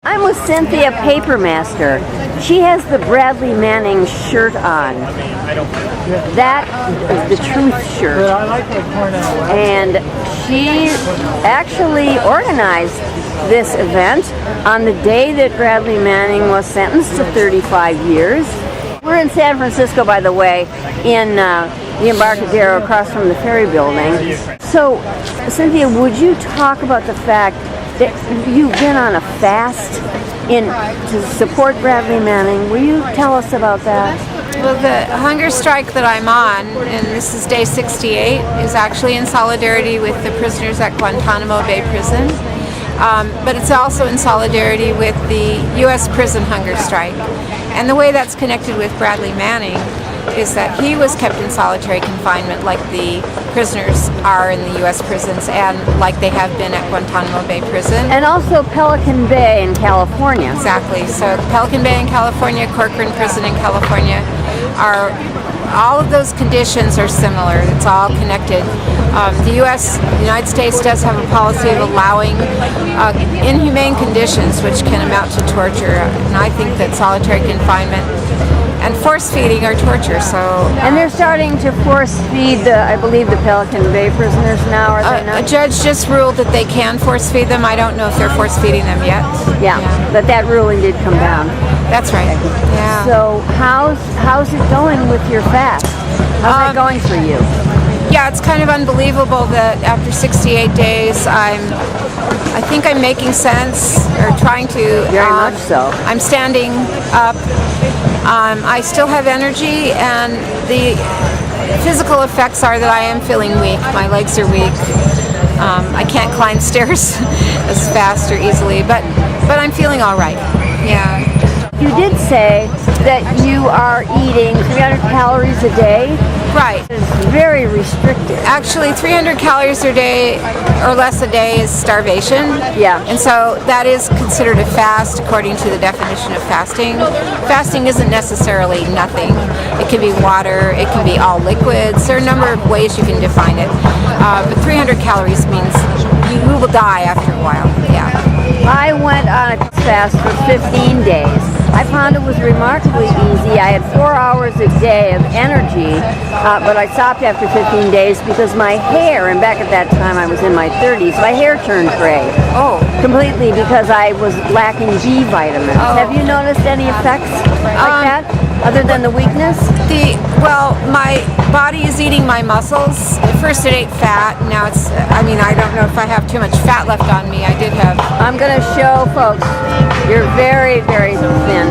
I'm with Cynthia Papermaster. She has the Bradley Manning shirt on. That is the Truth shirt. And she actually organized this event on the day that Bradley Manning was sentenced to 35 years. We're in San Francisco, by the way, in the Embarcadero across from the ferry building. So, Cynthia, would you talk about the fact that you've been on a fast to support Bradley Manning? Will you tell us about that? Well, the hunger strike that I'm on, and this is day 68, is actually in solidarity with the prisoners at Guantanamo Bay prison. But it's also in solidarity with the U.S. prison hunger strike. And the way that's connected with Bradley Manning is that he was kept in solitary confinement like the prisoners are in the U.S. prisons and like they have been at Guantanamo Bay prison. And also Pelican Bay in California. Exactly. So Pelican Bay in California, Corcoran Prison in California, all of those conditions are similar. It's all connected. The United States does have a policy of allowing inhumane conditions which can amount to torture. And I think that solitary confinement and force feeding are torture. And they're starting to force feed I believe the Pelican Bay prisoners now, are they not? A judge just ruled that they can force feed them. I don't know if they're force feeding them yet. Yeah. But that ruling did come down. That's right. Yeah. So how's it going with your fast? How's it going for you? Yeah, it's kind of unbelievable that after 68 days, I think I'm making sense, or trying to. Very much so. I'm standing up. I still have energy, and the physical effects are that I am feeling weak. My legs are weak. I can't climb stairs as fast or easily, but I'm feeling all right. Yeah. You did say that you are eating 300 calories a day. Right. It's very restricted. Actually, 300 calories a day or less a day is starvation. Yeah. And so that is considered a fast according to the definition of fasting. Fasting isn't necessarily nothing. It can be water, it can be all liquids. There are a number of ways you can define it. But 300 calories means you will die after a while. Yeah. I went on a fast for 15 days. I found it was remarkably easy. I had 4 hours a day of energy, but I stopped after 15 days because my hair, and back at that time I was in my 30s, my hair turned gray. Oh. Completely because I was lacking B vitamins. Oh. Have you noticed any effects like that, other than the weakness? My body is eating my muscles. First it ate fat, now it's, I don't know if I have too much fat left on me. I'm going to show folks, you're very, very thin.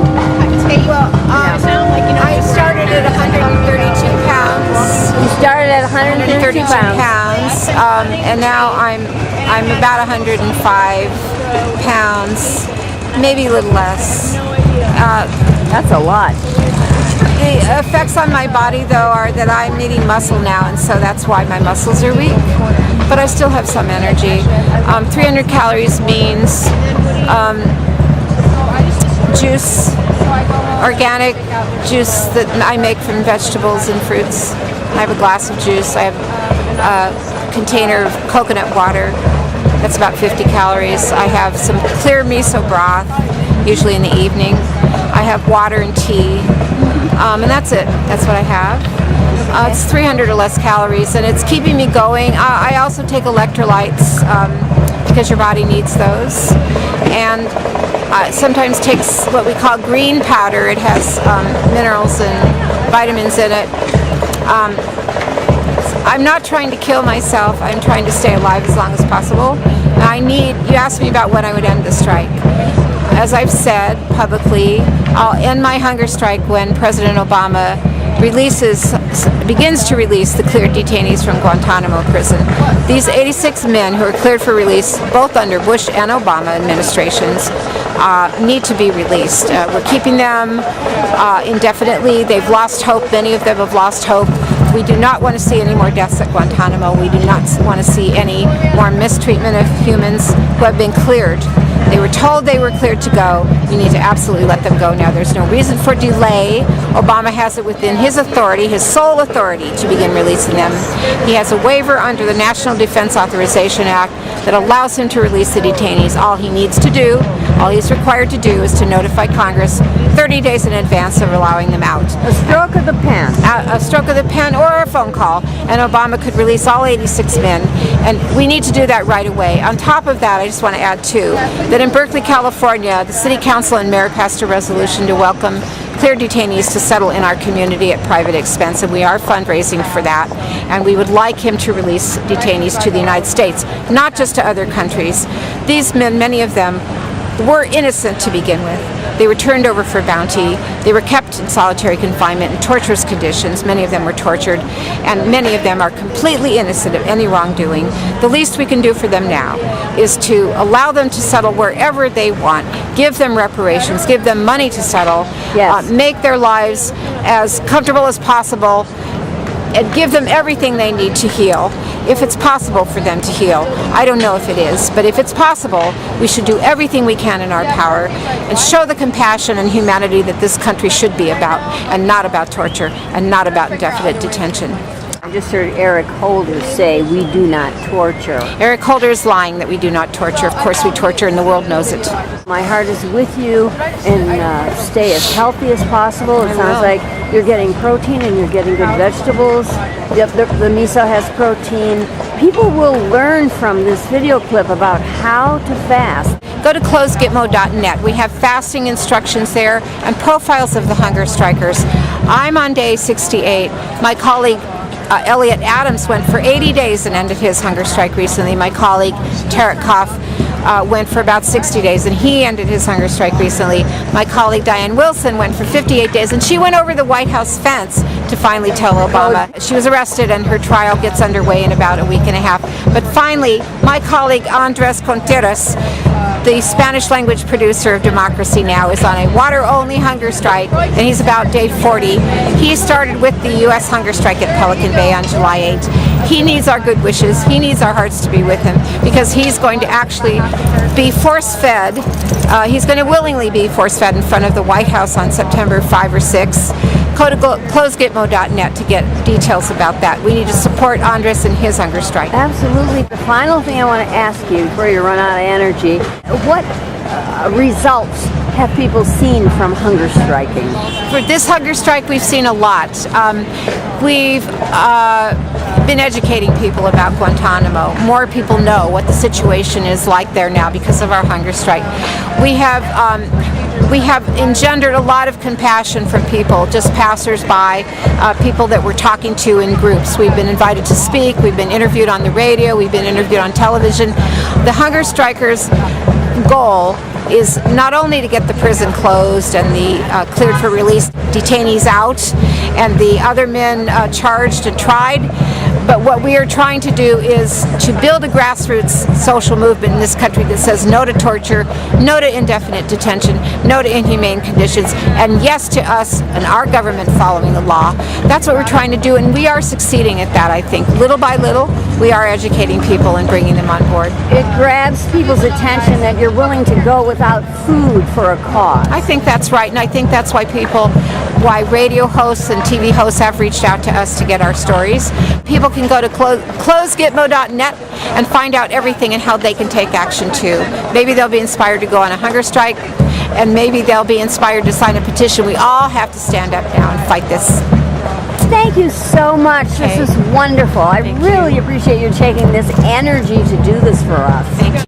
I started at 132 pounds. You started at 132 pounds. And now I'm about 105 pounds, maybe a little less. That's a lot. The effects on my body, though, are that I'm eating muscle now, and so that's why my muscles are weak. But I still have some energy. 300 calories means juice, organic juice that I make from vegetables and fruits. I have a glass of juice. I have a container of coconut water. That's about 50 calories. I have some clear miso broth, usually in the evening. I have water and tea. And that's it. That's what I have. It's 300 or less calories, and it's keeping me going. I also take electrolytes because your body needs those. And sometimes takes what we call green powder. It has minerals and vitamins in it. I'm not trying to kill myself. I'm trying to stay alive as long as possible. You asked me about when I would end the strike. As I've said publicly, I'll end my hunger strike when President Obama begins to release the cleared detainees from Guantanamo prison. These 86 men who are cleared for release, both under Bush and Obama administrations, need to be released. We're keeping them indefinitely. They've lost hope. Many of them have lost hope. We do not want to see any more deaths at Guantanamo. We do not want to see any more mistreatment of humans who have been cleared. They were told they were cleared to go. You need to absolutely let them go now. There's no reason for delay. Obama has it within his authority, his sole authority, to begin releasing them. He has a waiver under the National Defense Authorization Act that allows him to release the detainees. All he's required to do is to notify Congress 30 days in advance of allowing them out. A stroke of the pen. A stroke of the pen or a phone call, and Obama could release all 86 men, and we need to do that right away. On top of that, I just want to add too, that in Berkeley, California, the City Council and Mayor passed a resolution to welcome cleared detainees to settle in our community at private expense, and we are fundraising for that, and we would like him to release detainees to the United States, not just to other countries. These men, many of them, were innocent to begin with. They were turned over for bounty. They were kept in solitary confinement in torturous conditions. Many of them were tortured, and many of them are completely innocent of any wrongdoing. The least we can do for them now is to allow them to settle wherever they want, give them reparations, give them money to settle, yes. Make their lives as comfortable as possible, and give them everything they need to heal. If it's possible for them to heal. I don't know if it is, but if it's possible, we should do everything we can in our power and show the compassion and humanity that this country should be about, and not about torture, and not about indefinite detention. I just heard Eric Holder say we do not torture. Eric Holder is lying that we do not torture. Of course we torture, and the world knows it. My heart is with you, and stay as healthy as possible. It sounds like you're getting protein and you're getting good vegetables. The miso has protein. People will learn from this video clip about how to fast. Go to closegitmo.net. We have fasting instructions there and profiles of the hunger strikers. I'm on day 68. My colleague Elliot Adams went for 80 days and ended his hunger strike recently. My colleague Tarek Koff went for about 60 days and he ended his hunger strike recently. My colleague Diane Wilson went for 58 days and she went over the White House fence to finally tell Obama. She was arrested and her trial gets underway in about a week and a half. But finally, my colleague Andres Contreras, the Spanish language producer of Democracy Now!, is on a water-only hunger strike, and he's about day 40. He started with the U.S. hunger strike at Pelican Bay on July 8th. He needs our good wishes. He needs our hearts to be with him, because he's going to actually be force-fed. He's going to willingly be force-fed in front of the White House on September 5 or 6. Go to closegitmo.net to get details about that. We need to support Andres in his hunger strike. Absolutely. The final thing I want to ask you before you run out of energy, what results have people seen from hunger striking? For this hunger strike, we've seen a lot. We've been educating people about Guantanamo. More people know what the situation is like there now because of our hunger strike. We have engendered a lot of compassion from people, just passers-by, people that we're talking to in groups. We've been invited to speak, we've been interviewed on the radio, we've been interviewed on television. The hunger strikers' goal is not only to get the prison closed and the cleared for release detainees out and the other men charged and tried, but what we are trying to do is to build a grassroots social movement in this country that says no to torture, no to indefinite detention, no to inhumane conditions, and yes to us and our government following the law. That's what we're trying to do, and we are succeeding at that, I think. Little by little, we are educating people and bringing them on board. It grabs people's attention that you're willing to go without food for a cause. I think that's right, and I think that's why radio hosts and TV hosts have reached out to us to get our stories. People can go to closegitmo.net and find out everything and how they can take action too. Maybe they'll be inspired to go on a hunger strike, and maybe they'll be inspired to sign a petition. We all have to stand up now and fight this. Thank you so much. Okay. This is wonderful. I really appreciate you taking this energy to do this for us. Thank you.